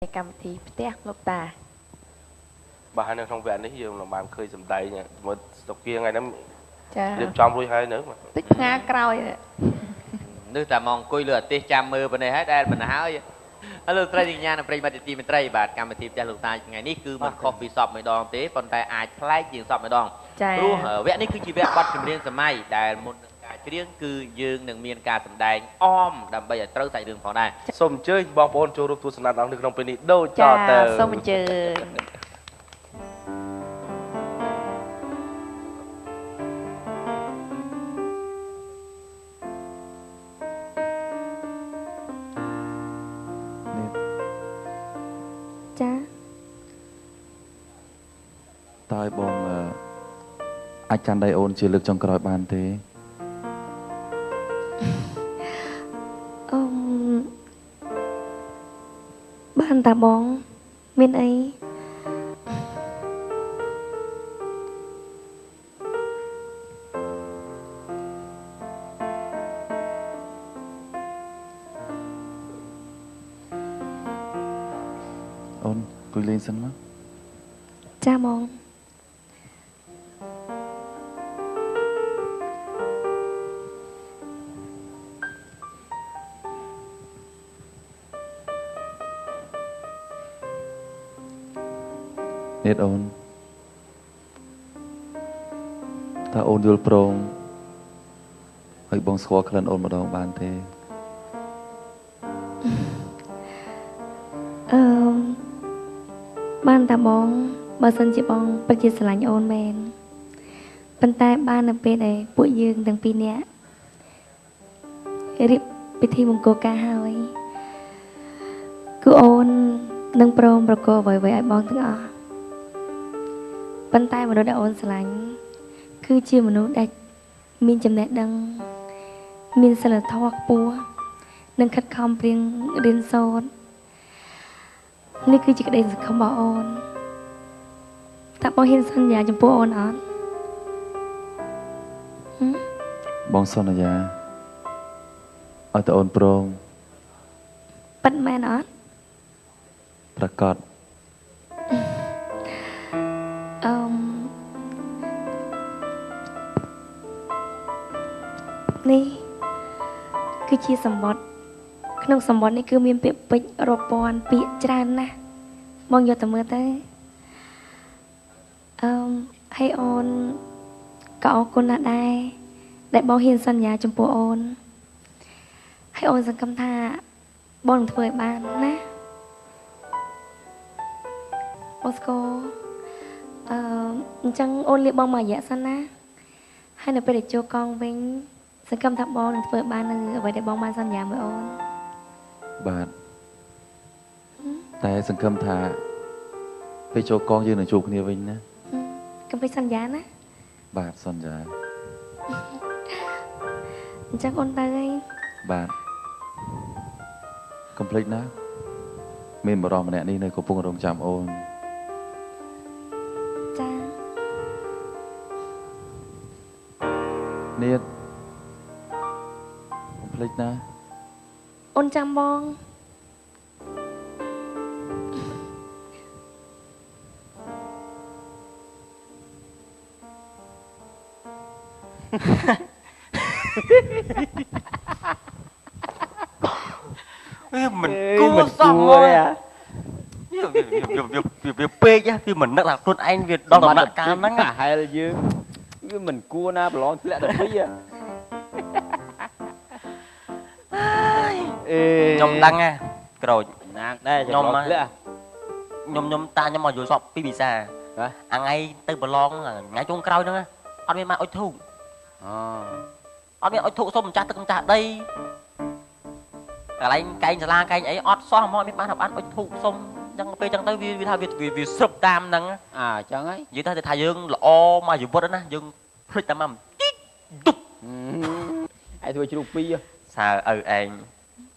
កម្មវិធីផ្ទះលោកតាបាទនៅក្នុងវគ្គនេះយើងនឹងបានឃើញសម្ដែងមើលស្តុកគៀងថ្ងៃហ្នឹងចារៀបចំរួចហើយនៅតិចផ្ងាក្រោយนึกតែមកអង្គុយលើអាទេសចាំមើលប៉ុណ្ណេះហើយដែលមិនហើយឥឡូវត្រីញ្ញាណប្រិយមិត្តទីមន្ត្រីបាទកម្មវិធីផ្ទះលោកតាថ្ងៃនេះគឺមិនខុសពីសពម្ដងទេប៉ុន្តែអាចប្លែកជាងសពម្ដងព្រោះវគ្គនេះគឺជាវគ្គបទចម្រៀងសម័យដែលមុននឹងការច្រៀងគឺយើងនឹងមានការសម្ដែងអមដើម្បីឲ្យត្រូវសាច់រឿងផងដែរសូមអញ្ជើញបងប្អូនចូលរួមទស្សនាដល់នៅក្នុងពេលនេះដូចតទៅសូមអញ្ជើញចាតើបងអាចកាន់ដៃអូនជាលើកចុងក្រោយបានទេបានតាបងមានអីអូនគួយលេងសិនមកចាបងនេះអូនតើអូនយល់ព្រមឲ្យបងស្គាល់ក្លិនអូនម្ដងបានទេបានតាបងបើសិនជាបងពិតជាស្រឡាញ់អូនមែនប៉ុន្តែបាននៅពេលដែលពួកយើងទាំងពីរនាក់រៀបពិធីមង្គលការហើយគឺអូននឹងព្រមប្រកបអ្វីៗឲ្យបងទាំងអស់ប៉ុន្តែមនុស្សដែលអូនស្រឡាញ់គឺជាមនុស្សដែលមានចំណេះដឹងមានសិលធម៌ខ្ពស់និងខិតខំរៀនសូត្រនេះគឺជាក្តីសង្ឃឹមរបស់អូនតើបងហ៊ានសន្យាចំពោះអូនអត់បងសន្យាឲ្យតើអូនព្រមប៉ិនមែនអត់ប្រកាសនេះគឺជាសម្បត្តិក្នុងសម្បត្តិនេះគឺមានពាក្យពេចន៍រាប់ពាន់ពាក្យច្រើនណាស់បងយកទៅមើលទៅហើយអូនក៏អរគុណណាស់ដែរដែលបងហ៊ានសន្យាចំពោះអូនហើយអូនសង្ឃឹមថាបងនឹងធ្វើឲ្យបានណាអូស្កូអញ្ចឹងអូនលាបងមួយរយៈសិនណាហើយនៅពេលដែលចូលកងវិញសង្ឃឹមថាបងនឹងធ្វើបាននៅអ្វីដែលបងបានសន្យាមួយអូនបាទតែសង្ឃឹមថាពេលចូលកងយើងនឹងជួបគ្នាវិញណាកុំភ្លេចសន្យាណាបាទសន្យាអញ្ចឹងអូនទៅហើយបាទកុំភ្លេចណាមានបរិសម្នាក់នេះនៅកំពុងរងចាំអូនចានេះកុំភ្លេចណាអូនចាំបងមិនគួរសោះមកវាពេកវាមិននឹកថាខ្លួនឯងវាដល់ដំណាក់កាលហ្នឹងហែលយើងវាមិនគួរណាប្រឡងធ្លាក់ដល់ពីខ្ញុំដឹងណាក្រូចណាដែរខ្ញុំតាខ្ញុំមកយល់សពពីវិសាអាថ្ងៃទៅប្រឡងថ្ងៃចុងក្រោយហ្នឹងអត់មានមកអុជធូបអត់មានអុជធូបសុំម្ចាស់ទឹកម្ចាស់ដីកន្លែងកែងសាលាកែងអីអត់សោះមកមានបានអុជធូបសុំអញ្ចឹងពេលអញ្ចឹងទៅវាថាវាស្រឹបតាមហ្នឹងអញ្ចឹងហើយនិយាយទៅថាយើងល្អមកជីវិតណាយើងភ្លេចតែមកតិចទុបឯងធ្វើជ្រូកពីរសើឪឯង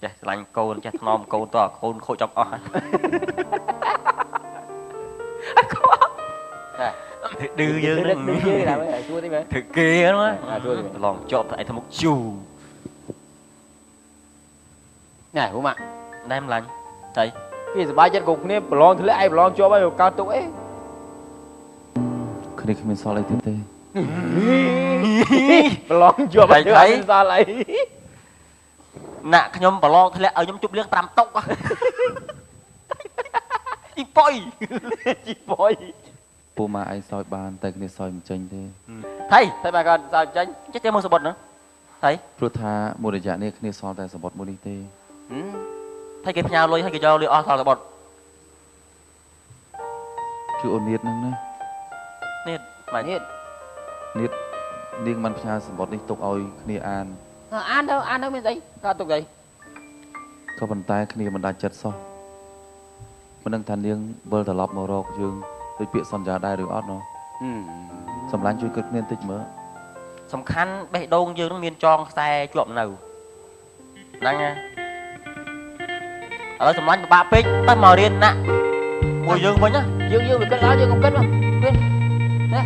ចេះឆ្លាញ់កូនចេះថ្នមកូនតើកូនខូចចង់អស់ហើយឌឺយើងនឹងឌឺយើងឡើយជួតិចមើលធ្វើគេហ្នឹងជួតិចឡងជាប់ឯធមុខជូណែហូម៉ាណែម្លាញ់ស្អី គេសบายចិត្តគ្រប់គ្នាប្រឡងធ្លាក់ឯងប្រឡងជាប់ហើយកើតទុកអី គ្នាគ្មានសល់អីទៀតទេ ប្រឡងជាប់ហើយអត់សល់អី ណាក់ខ្ញុំប្រឡងធ្លាក់ឲ្យខ្ញុំជប់លៀង5តុកជីប៉ុយ ជីបុយ ពូម៉ាឯងសោយបានតែគ្នាសោយមិនចេញទេ ថៃ តែបើគាត់សើចចាញ់ ចេះទៅមើលសបុតណាថៃ ព្រោះថាមួយរយៈនេះគ្នាសល់តែសម្បត្តិមួយនេះទេ ថៃគេផ្ញើលុយឲ្យគេយកលុយអស់សល់សបុត គឺអូននៀតហ្នឹងណា នេះបាទ នេះ នៀតនាងបានផ្ញើសម្បត្តិនេះទុកឲ្យគ្នាអាន អានទៅមានស្អីកើតទុកស្អី ក៏ប៉ុន្តែគ្នាមិនដាច់ចិត្តសោះមិនដឹងថានាងវិលត្រឡប់មករកយើងដូចពាក្យសន្យាដែរឬអត់ណោះសម្លាញ់ជួយគិតគ្នាបន្តិចមើល សំខាន់បេះដូងយើងនឹងមានចងខ្សែជាប់នៅហ្នឹងណាឥឡូវសម្លាញ់ពិបាកពេកទៅមករៀនណាក់មួយយើងវិញណា យើងវាគិតដល់យើងកុំគិតមកវិញណា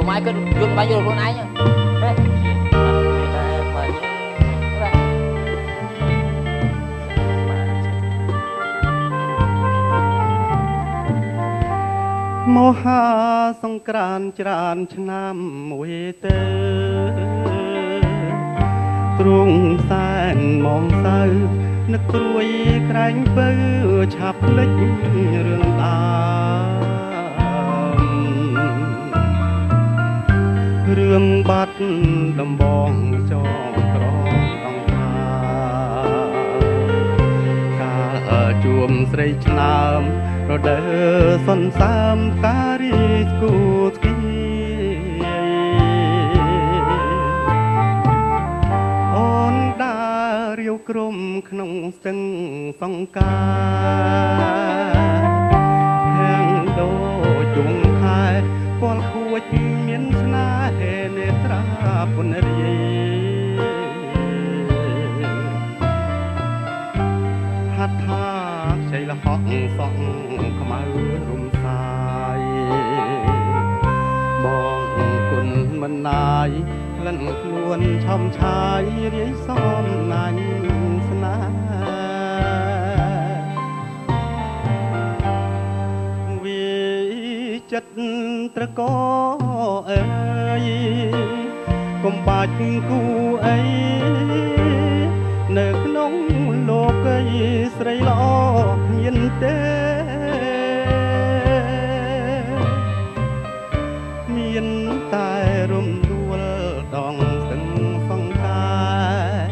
ម៉ែគិតយើងបាញ់យកខ្លួនឯង មហាសង្ក្រាន្តច្រើនឆ្នាំមួយទៅទ្រង់សែនមកសៅនឹកព្រួយក្រែងពើឆាប់ភ្លេចរឿងដើមរឿងបាត់ដំបងចងក្រងដងថាកាលជួមស្រីឆ្នើម រដូវសន្សើមតារីស្គូស្គីអូនដើររាវក្រុមក្នុងស្ទឹងសង្ការហាងដូចដួងខែពលខួចមានស្នេហ៍នេត្រាពុនរីហាត់ថាខ្ចីលហកសក់ខ្មៅរំសាយបងគុណមិនណាយក្លិនខ្លួនឆំឆាយរាយសំណាញ់ស្នេហ៍វាចិត្តត្រកអើយកុំបាច់គូអីនៅក្នុងលោកអីស្រីល្អគ្មានទេមានតែរំដួលដងស្ទឹងសង្ការ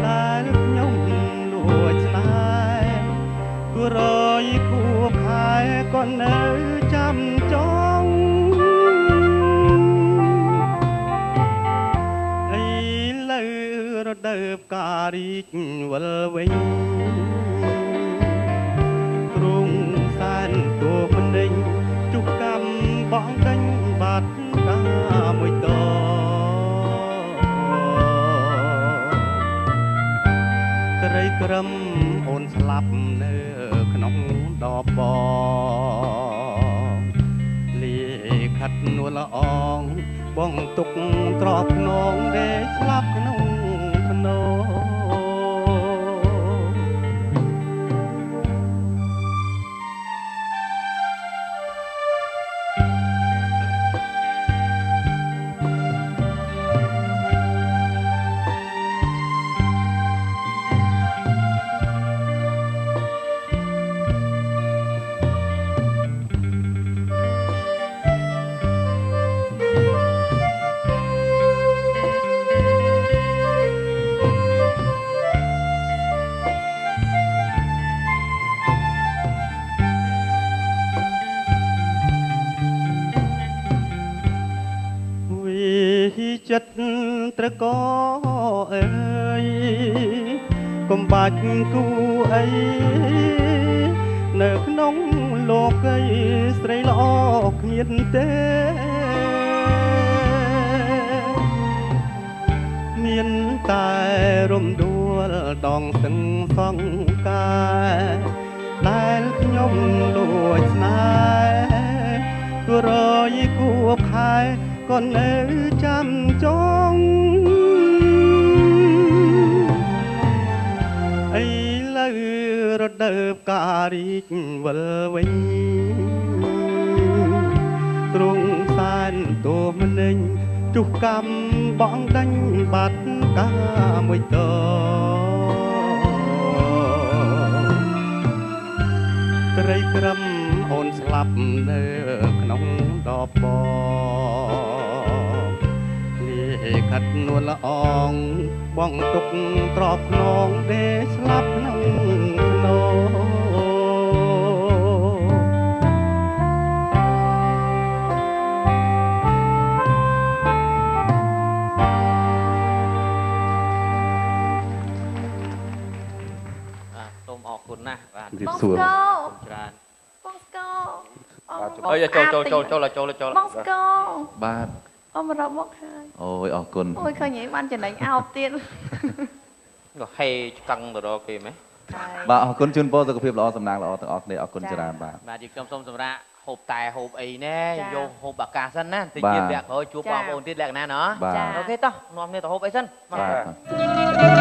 ដែលខ្ញុំលួចស្នេហ៍គួររយខួបខែក៏នៅចាំចង់ឥឡូវរដូវផ្ការីកវិលវិញទ្រង់សែនគោមនិញជុកកម្មបងដេញបាត់កាមួយតក្រីក្រឹមអូនស្លាប់នៅក្នុងដបលាខាត់នួលអងបងទុកទ្របខ្នងដេកស្លាប់ក្នុងភ្នោ ចិត្តត្រកអើយកុំបាច់គូអីនៅក្នុងលោកអីស្រីល្អគ្មានទេមានតែរំដួលដងស្ទឹងសង្ការដែលខ្ញុំលួចស្នេហ៍គួររយគួបខែក៏នៅចាំចង់ឥឡូវរ ដើបការរីកវិលវិញទ្រង់សែនទោមនិញជុះកម្មបងដាញ់បាត់កាមួយតត្រីក្រឹមអូនស្លាប់នៅក្នុងដបបងលាខិតនួនល្អងបងទុកទ្របខ្នងដេស្លាប់ក្នុងខ្នងសូមអរគុណណាស់បាទ រៀបសួរ ច្រើន បងស្គរ អើយចូល បងស្គរ បាទ អូមករកមកហើយ អូយអរគុណ អូយឃើញឯងបានចំណេញអោបទៀត ក៏ហេឆ្កឹងទៅរកគេមែន បាទអរគុណជូនពរសុខភាពល្អសំណាងល្អទាំងអស់គ្នាអរគុណច្រើនបាទ បាទយើងខ្ញុំសូមសម្រាប់ហូបតែហូបអីណែយកហូបអាកាសសិនណាតិច បាទ ទៀតវគ្គក្រោយជួបបងប្អូនទៀតលក្ខណៈណា បាទ អូខេតោះនាំគ្នាទៅហូបអីសិន បាទ